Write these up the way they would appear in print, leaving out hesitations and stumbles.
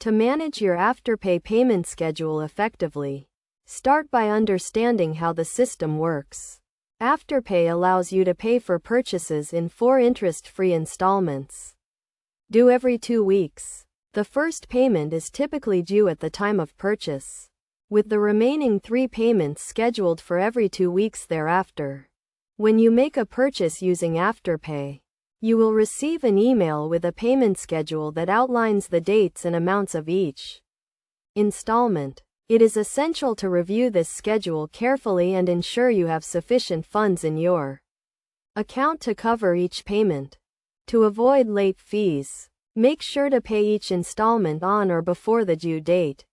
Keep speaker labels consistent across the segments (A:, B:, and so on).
A: To manage your Afterpay payment schedule effectively, start by understanding how the system works. Afterpay allows you to pay for purchases in 4 interest-free installments, due every 2 weeks. The first payment is typically due at the time of purchase, with the remaining 3 payments scheduled for every 2 weeks thereafter. When you make a purchase using Afterpay, you will receive an email with a payment schedule that outlines the dates and amounts of each installment. It is essential to review this schedule carefully and ensure you have sufficient funds in your account to cover each payment. To avoid late fees, make sure to pay each installment on or before the due date.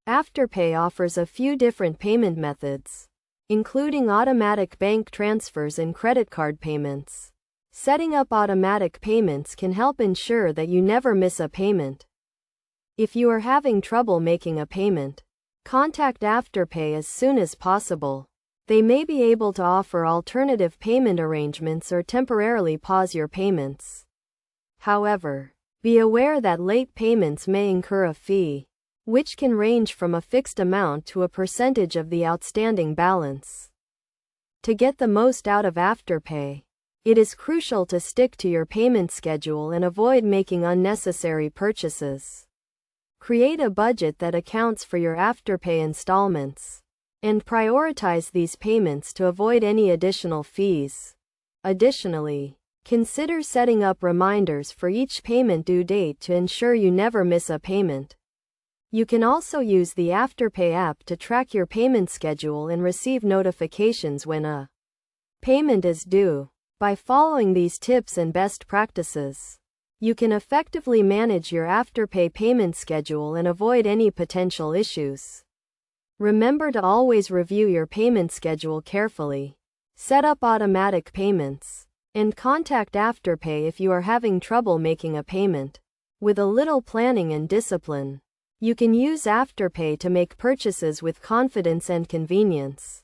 A: Afterpay offers a few different payment methods, including automatic bank transfers and credit card payments. Setting up automatic payments can help ensure that you never miss a payment. If you are having trouble making a payment, contact Afterpay as soon as possible. They may be able to offer alternative payment arrangements or temporarily pause your payments. However, be aware that late payments may incur a fee, which can range from a fixed amount to a percentage of the outstanding balance. To get the most out of Afterpay, it is crucial to stick to your payment schedule and avoid making unnecessary purchases. Create a budget that accounts for your Afterpay installments, and prioritize these payments to avoid any additional fees. Additionally, consider setting up reminders for each payment due date to ensure you never miss a payment. You can also use the Afterpay app to track your payment schedule and receive notifications when a payment is due. By following these tips and best practices, you can effectively manage your Afterpay payment schedule and avoid any potential issues. Remember to always review your payment schedule carefully, set up automatic payments, and contact Afterpay if you are having trouble making a payment. With a little planning and discipline, you can use Afterpay to make purchases with confidence and convenience.